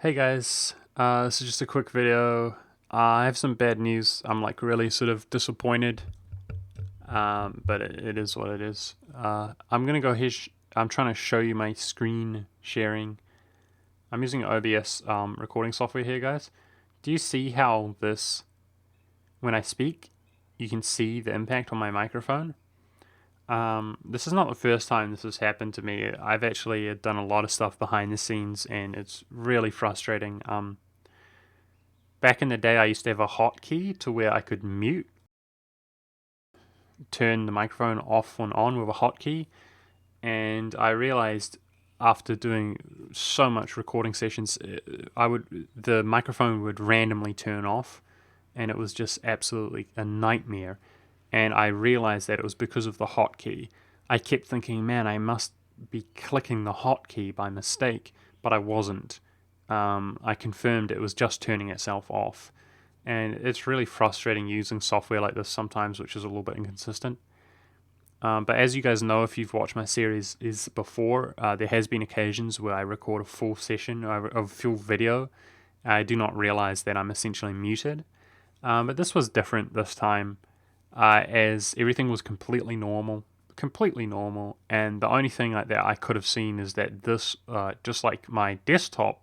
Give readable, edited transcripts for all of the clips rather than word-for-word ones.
Hey guys, this is just a quick video. I have some bad news. I'm like really sort of disappointed, but it is what it is. I'm gonna go here. I'm trying to show you my screen sharing. I'm using OBS recording software here, guys. Do you see how when I speak, you can see the impact on my microphone? This is not the first time this has happened to me. I've actually done a lot of stuff behind the scenes, and it's really frustrating. Back in the day, I used to have a hotkey to where I could turn the microphone off and on with a hotkey, and I realized after doing so much recording sessions, the microphone would randomly turn off, and it was just absolutely a nightmare. And I realized that it was because of the hotkey. I kept thinking, man, I must be clicking the hotkey by mistake, but I wasn't. I confirmed it was just turning itself off. And it's really frustrating using software like this sometimes, which is a little bit inconsistent. But as you guys know, if you've watched my series is before, there has been occasions where I record a full session of a full video. I do not realize that I'm essentially muted. But this was different this time, as everything was completely normal, and the only thing that I could have seen is that this, just like my desktop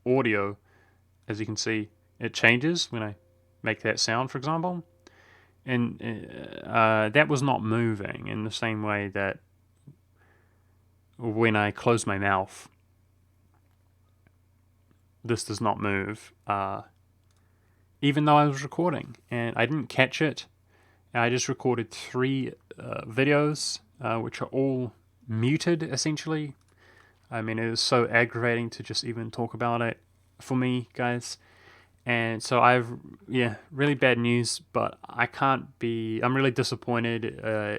audio, as you can see, it changes when I make that sound, for example, and that was not moving in the same way that when I close my mouth, this does not move, even though I was recording, and I didn't catch it. I just recorded three videos, which are all muted, essentially. I mean, it is so aggravating to just even talk about it for me, guys. And so yeah, really bad news, but I'm really disappointed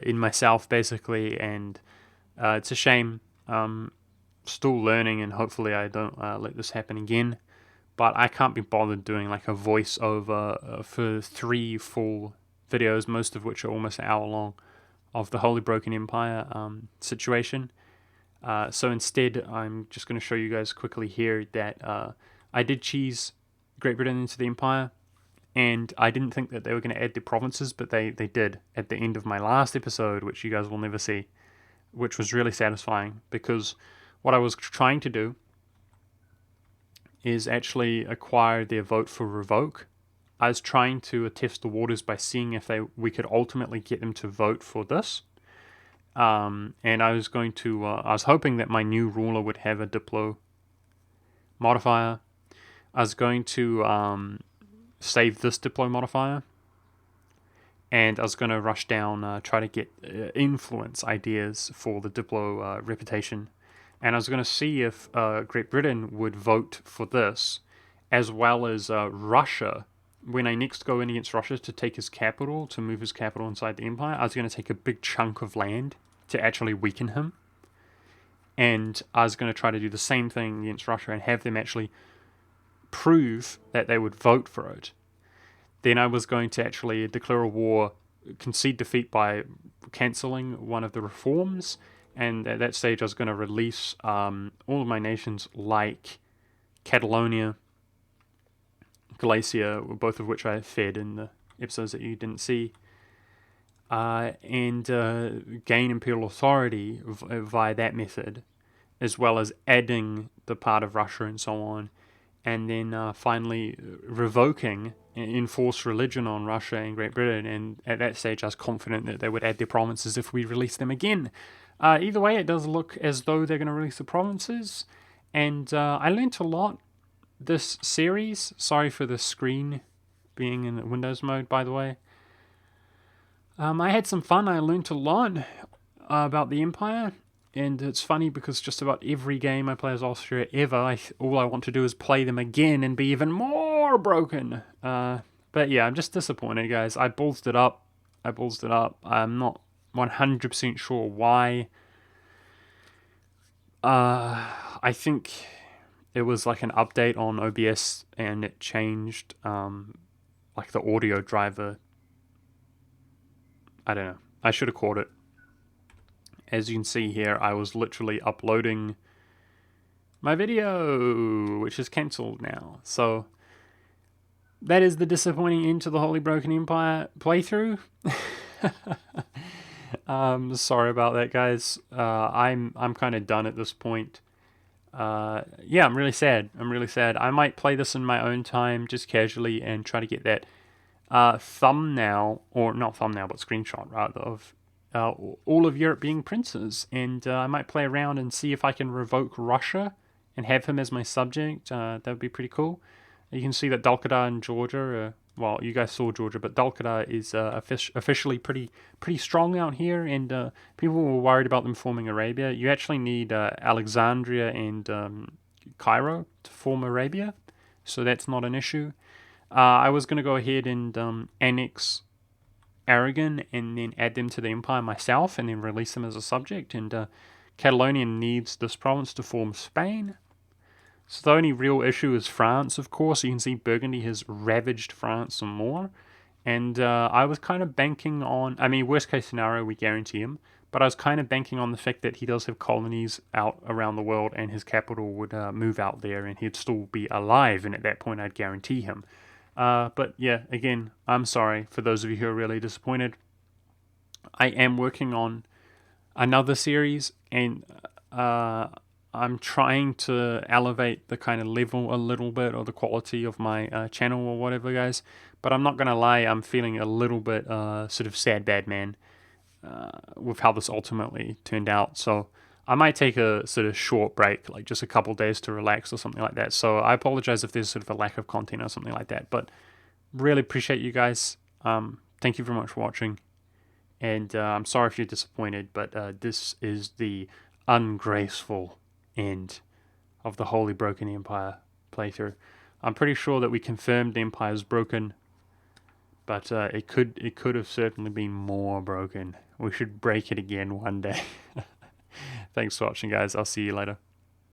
in myself, basically, and it's a shame. Still learning, and hopefully I don't let this happen again. But I can't be bothered doing like a voiceover for three full videos, most of which are almost an hour long, of the Holy Broken Empire situation. So instead, I'm just going to show you guys quickly here that I did cheese Great Britain into the Empire, and I didn't think that they were going to add the provinces, but they did at the end of my last episode, which you guys will never see, which was really satisfying because what I was trying to do is actually acquire their vote for revoke. I was trying to test the waters by seeing if we could ultimately get them to vote for this. And I was I was hoping that my new ruler would have a Diplo modifier. I was going to save this Diplo modifier, and I was going to rush down, try to get influence ideas for the Diplo reputation. And I was going to see if Great Britain would vote for this, as well as Russia. When I next go in against Russia to take his capital, to move his capital inside the empire, I was going to take a big chunk of land to actually weaken him. And I was going to try to do the same thing against Russia and have them actually prove that they would vote for it. Then I was going to actually declare a war, concede defeat by cancelling one of the reforms, and at that stage I was going to release all of my nations like Catalonia, Galicia, both of which I fed in the episodes that you didn't see, and gain imperial authority via that method, as well as adding the part of Russia and so on, and then finally revoking enforced religion on Russia and Great Britain. And at that stage, I was confident that they would add their provinces if we release them again. Either way, it does look as though they're going to release the provinces, and I learnt a lot this series. Sorry for the screen being in the Windows mode, by the way. I had some fun. I learnt a lot about the Empire, and it's funny because just about every game I play as Austria ever, all I want to do is play them again and be even more broken. But yeah, I'm just disappointed, guys. I ballsed it up. I'm not 100% sure why. I think it was like an update on OBS and it changed like the audio driver. I don't know. I should have caught it. As you can see here, I was literally uploading my video, which is cancelled now. So that is the disappointing end to the Holy Broken Empire playthrough. Sorry about that, guys. I'm kind of done at this point. Yeah, I'm really sad. I might play this in my own time, just casually, and try to get that thumbnail, or not thumbnail, but screenshot rather, of all of Europe being princes. And I might play around and see if I can revoke Russia and have him as my subject. That would be pretty cool. You can see that Dalkadar in Georgia, well, you guys saw Georgia, but Dalkadar is officially pretty strong out here, and people were worried about them forming Arabia. You actually need Alexandria and Cairo to form Arabia, so that's not an issue. I was going to go ahead and annex Aragon and then add them to the empire myself and then release them as a subject, and Catalonia needs this province to form Spain. So the only real issue is France, of course. You can see Burgundy has ravaged France some more. And I was kind of banking on, I mean, worst case scenario, we guarantee him. But I was kind of banking on the fact that he does have colonies out around the world and his capital would move out there and he'd still be alive. And at that point, I'd guarantee him. But yeah, again, I'm sorry for those of you who are really disappointed. I am working on another series, and I'm trying to elevate the kind of level a little bit, or the quality of my channel or whatever, guys. But I'm not going to lie, I'm feeling a little bit sort of sad bad man with how this ultimately turned out. So I might take a sort of short break, like just a couple days to relax or something like that. So I apologize if there's sort of a lack of content or something like that. But really appreciate you guys. Thank you very much for watching. And I'm sorry if you're disappointed, but this is the ungraceful end of the Holy Broken Empire playthrough. I'm pretty sure that we confirmed the Empire is broken, but it could have certainly been more broken. We should break it again one day. Thanks for watching, guys. I'll see you later.